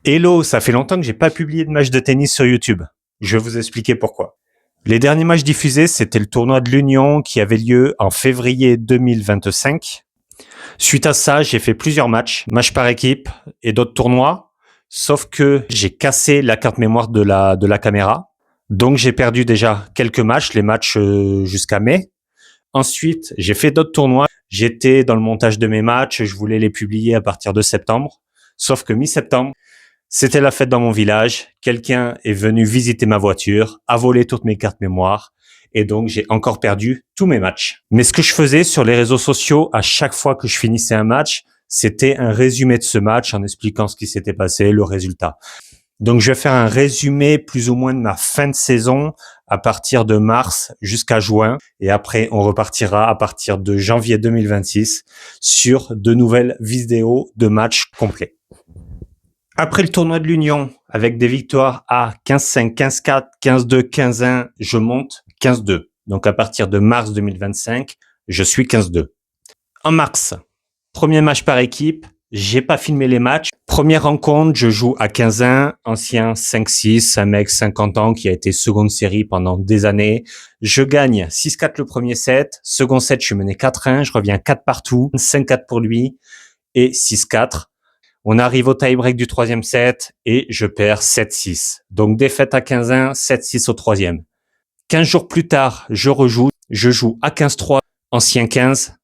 Hello, ça fait longtemps que j'ai pas publié de match de tennis sur YouTube. Je vais vous expliquer pourquoi. Les derniers matchs diffusés, c'était le tournoi de l'Union qui avait lieu en février 2025. Suite à ça, j'ai fait plusieurs matchs par équipe et d'autres tournois. Sauf que j'ai cassé la carte mémoire de la caméra. Donc j'ai perdu déjà quelques matchs, les matchs jusqu'à mai. Ensuite, j'ai fait d'autres tournois. J'étais dans le montage de mes matchs, je voulais les publier à partir de septembre. Sauf que mi-septembre, c'était la fête dans mon village. Quelqu'un est venu visiter ma voiture, a volé toutes mes cartes mémoire. Et donc, j'ai encore perdu tous mes matchs. Mais ce que je faisais sur les réseaux sociaux, à chaque fois que je finissais un match, c'était un résumé de ce match en expliquant ce qui s'était passé, le résultat. Donc, je vais faire un résumé plus ou moins de ma fin de saison à partir de mars jusqu'à juin. Et après, on repartira à partir de janvier 2026 sur de nouvelles vidéos de matchs complets. Après le tournoi de l'Union, avec des victoires à 15-5, 15-4, 15-2, 15-1, je monte 15-2. Donc à partir de mars 2025, je suis 15-2. En mars, premier match par équipe, j'ai pas filmé les matchs. Première rencontre, je joue à 15-1, ancien 5-6, un mec 50 ans qui a été seconde série pendant des années. Je gagne 6-4 le premier set, second set, je suis mené 4-1, je reviens 4 partout, 5-4 pour lui et 6-4. On arrive au tie-break du troisième set et je perds 7-6. Donc défaite à 15-1, 7-6 au troisième. 15 jours plus tard, je joue à 15-3, ancien 15.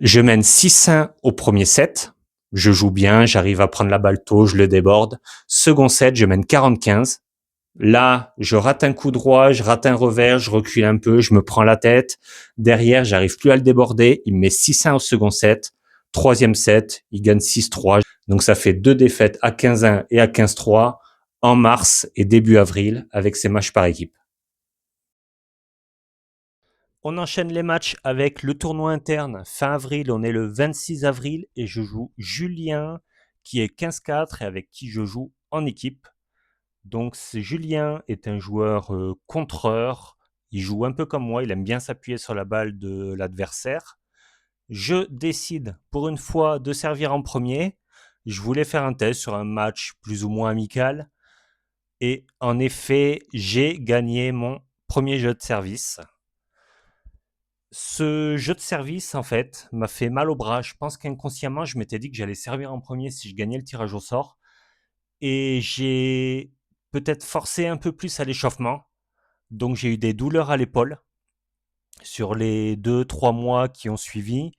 Je mène 6-1 au premier set. Je joue bien, j'arrive à prendre la balle tôt, je le déborde. Second set, je mène 40-15. Là, je rate un coup droit, je rate un revers, je recule un peu, je me prends la tête. Derrière, j'arrive plus à le déborder. Il me met 6-1 au second set. Troisième set, il gagne 6-3. Donc ça fait 2 défaites à 15-1 et à 15-3 en mars et début avril avec ces matchs par équipe. On enchaîne les matchs avec le tournoi interne. Fin avril, on est le 26 avril et je joue Julien qui est 15-4 et avec qui je joue en équipe. Donc Julien est un joueur contreur. Il joue un peu comme moi, il aime bien s'appuyer sur la balle de l'adversaire. Je décide pour une fois de servir en premier. Je voulais faire un test sur un match plus ou moins amical. Et en effet, j'ai gagné mon premier jeu de service. Ce jeu de service, en fait, m'a fait mal au bras. Je pense qu'inconsciemment, je m'étais dit que j'allais servir en premier si je gagnais le tirage au sort. Et j'ai peut-être forcé un peu plus à l'échauffement. Donc j'ai eu des douleurs à l'épaule sur les 2-3 mois qui ont suivi.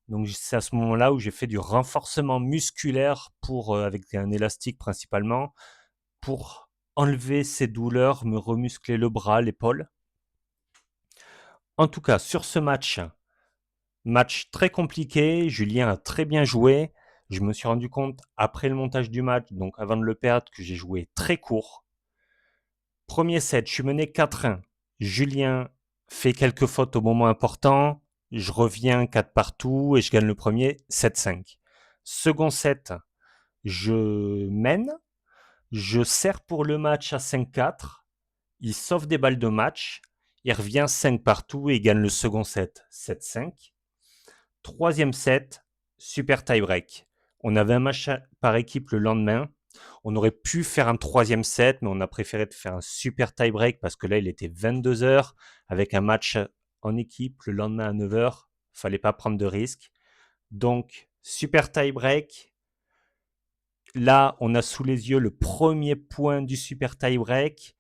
Donc c'est à ce moment-là où j'ai fait du renforcement musculaire avec un élastique principalement pour enlever ces douleurs, me remuscler le bras, l'épaule. En tout cas, sur ce match très compliqué, Julien a très bien joué. Je me suis rendu compte après le montage du match, donc avant de le perdre, que j'ai joué très court. Premier set, je suis mené 4-1. Julien fait quelques fautes au moment important. Je reviens 4 partout et je gagne le premier 7-5. Second set, je mène. Je sers pour le match à 5-4. Il sauve des balles de match. Il revient 5 partout et il gagne le second set 7-5. Troisième set, super tie-break. On avait un match par équipe le lendemain. On aurait pu faire un troisième set, mais on a préféré faire un super tie-break parce que là, il était 22h avec un match en équipe le lendemain à 9h. Fallait pas prendre de risques. Donc, super tie-break. Là, on a sous les yeux le premier point du super tie-break.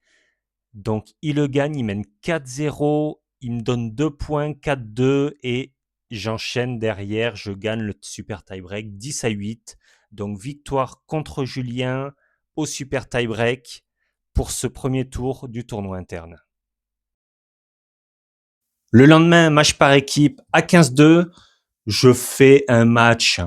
Donc, il le gagne, il mène 4-0. Il me donne 2 points, 4-2 et j'enchaîne derrière. Je gagne le super tie-break 10-8. Donc, victoire contre Julien au super tie-break pour ce premier tour du tournoi interne. Le lendemain, match par équipe à 15-2. Je fais un match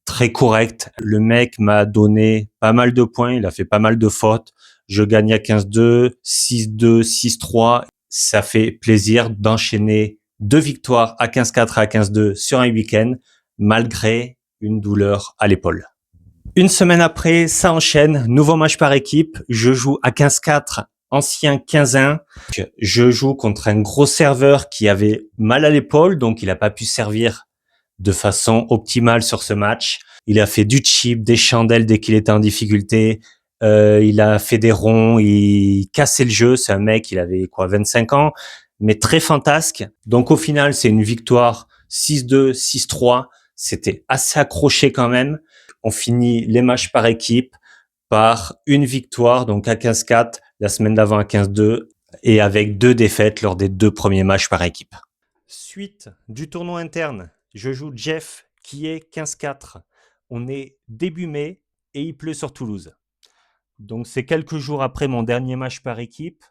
très correct. Le mec m'a donné pas mal de points. Il a fait pas mal de fautes. Je gagne à 15-2, 6-2, 6-3. Ça fait plaisir d'enchaîner 2 victoires à 15-4 et à 15-2 sur un week-end, malgré une douleur à l'épaule. Une semaine après, ça enchaîne. Nouveau match par équipe. Je joue à 15-4, ancien 15-1. Je joue contre un gros serveur qui avait mal à l'épaule, donc il n'a pas pu servir de façon optimale sur ce match. Il a fait du chip, des chandelles dès qu'il était en difficulté. Il a fait des ronds, il cassait le jeu. C'est un mec, il avait 25 ans, mais très fantasque. Donc au final, c'est une victoire 6-2, 6-3. C'était assez accroché quand même. On finit les matchs par équipe par une victoire, donc à 15-4, la semaine d'avant à 15-2, et avec 2 défaites lors des 2 premiers matchs par équipe. Suite du tournoi interne, je joue Jeff qui est 15-4. On est début mai et il pleut sur Toulouse. Donc c'est quelques jours après mon dernier match par équipe.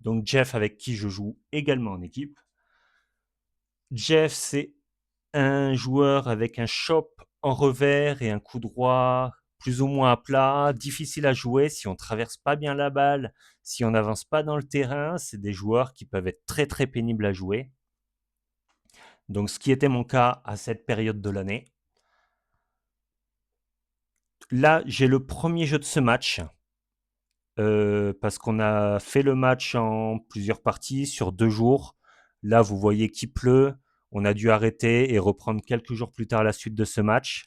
Donc Jeff avec qui je joue également en équipe. Jeff, c'est un joueur avec un chop en revers et un coup droit plus ou moins à plat, difficile à jouer si on traverse pas bien la balle, si on n'avance pas dans le terrain. C'est des joueurs qui peuvent être très très pénibles à jouer. Donc ce qui était mon cas à cette période de l'année. Là, j'ai le premier jeu de ce match. Parce qu'on a fait le match en plusieurs parties sur 2 jours. Là, vous voyez qu'il pleut. On a dû arrêter et reprendre quelques jours plus tard la suite de ce match.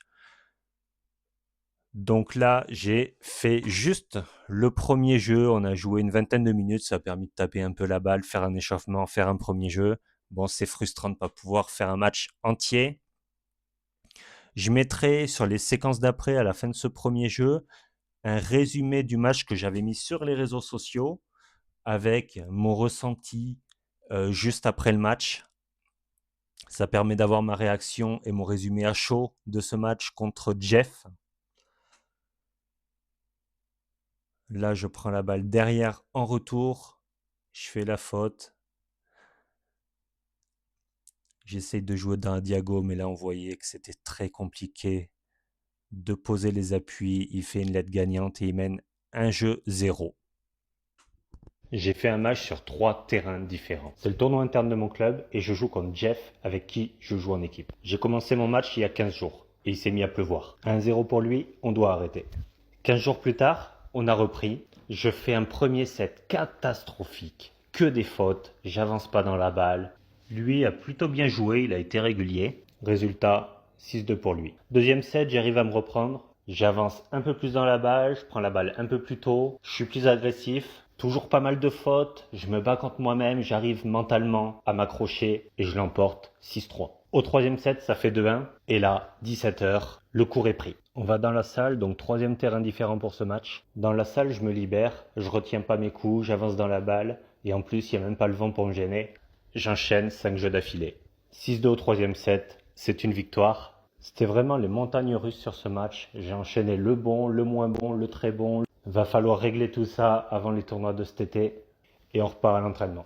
Donc là, j'ai fait juste le premier jeu. On a joué une vingtaine de minutes. Ça a permis de taper un peu la balle, faire un échauffement, faire un premier jeu. Bon, c'est frustrant de ne pas pouvoir faire un match entier. Je mettrai sur les séquences d'après, à la fin de ce premier jeu, un résumé du match que j'avais mis sur les réseaux sociaux avec mon ressenti juste après le match. Ça permet d'avoir ma réaction et mon résumé à chaud de ce match contre Jeff. Là, je prends la balle derrière en retour. Je fais la faute. J'essaye de jouer dans un diago, mais là, on voyait que c'était très compliqué de poser les appuis. Il fait une lettre gagnante et il mène un jeu 0. J'ai fait un match sur 3 terrains différents. C'est le tournoi interne de mon club et je joue contre Jeff avec qui je joue en équipe. J'ai commencé mon match il y a 15 jours et il s'est mis à pleuvoir. 1-0 pour lui, on doit arrêter. 15 jours plus tard, on a repris. Je fais un premier set catastrophique. Que des fautes, j'avance pas dans la balle. Lui a plutôt bien joué, il a été régulier. Résultat, 6-2 pour lui. Deuxième set, j'arrive à me reprendre. J'avance un peu plus dans la balle, je prends la balle un peu plus tôt, je suis plus agressif. Toujours pas mal de fautes, je me bats contre moi-même, j'arrive mentalement à m'accrocher et je l'emporte 6-3. Au troisième set, ça fait 2-1 et là, 17h, le cours est pris. On va dans la salle, donc 3e terrain différent pour ce match. Dans la salle, je me libère, je retiens pas mes coups, j'avance dans la balle et en plus, il n'y a même pas le vent pour me gêner. J'enchaîne 5 jeux d'affilée. 6-2 au troisième set, c'est une victoire. C'était vraiment les montagnes russes sur ce match. J'ai enchaîné le bon, le moins bon, le très bon. Va falloir régler tout ça avant les tournois de cet été et on repart à l'entraînement.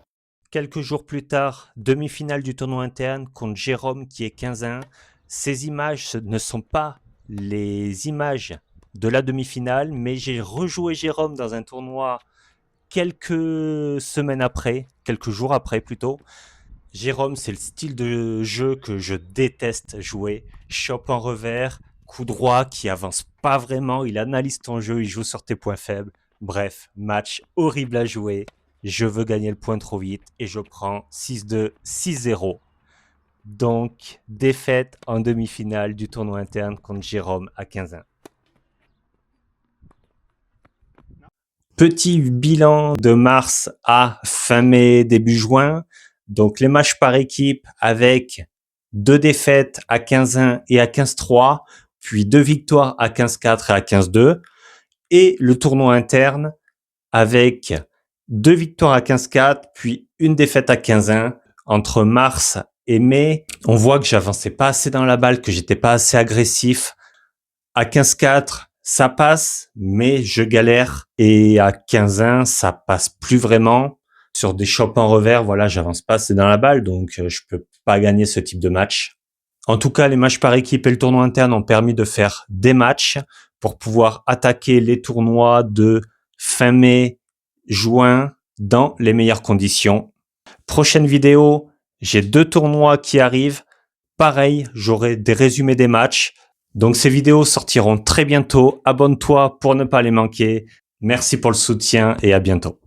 Quelques jours plus tard, demi-finale du tournoi interne contre Jérôme qui est 15-1. Ces images ne sont pas les images de la demi-finale, mais j'ai rejoué Jérôme dans un tournoi quelques semaines après, quelques jours après plutôt. Jérôme, c'est le style de jeu que je déteste jouer. Chope en revers, coup droit qui avance pas vraiment, il analyse ton jeu, il joue sur tes points faibles. Bref, match horrible à jouer. Je veux gagner le point trop vite et je prends 6-2, 6-0. Donc, défaite en demi-finale du tournoi interne contre Jérôme à 15-1. Petit bilan de mars à fin mai, début juin. Donc, les matchs par équipe avec 2 défaites à 15-1 et à 15-3, puis 2 victoires à 15-4 et à 15-2. Et le tournoi interne avec 2 victoires à 15-4, puis une défaite à 15-1. Entre mars et mai, on voit que j'avançais pas assez dans la balle, que j'étais pas assez agressif. À 15-4, ça passe, mais je galère. Et à 15-1, ça passe plus vraiment. Sur des chops en revers, voilà, j'avance pas assez dans la balle, donc je peux pas gagner ce type de match. En tout cas, les matchs par équipe et le tournoi interne ont permis de faire des matchs pour pouvoir attaquer les tournois de fin mai, juin dans les meilleures conditions. Prochaine vidéo, j'ai 2 tournois qui arrivent. Pareil, j'aurai des résumés des matchs. Donc ces vidéos sortiront très bientôt. Abonne-toi pour ne pas les manquer. Merci pour le soutien et à bientôt.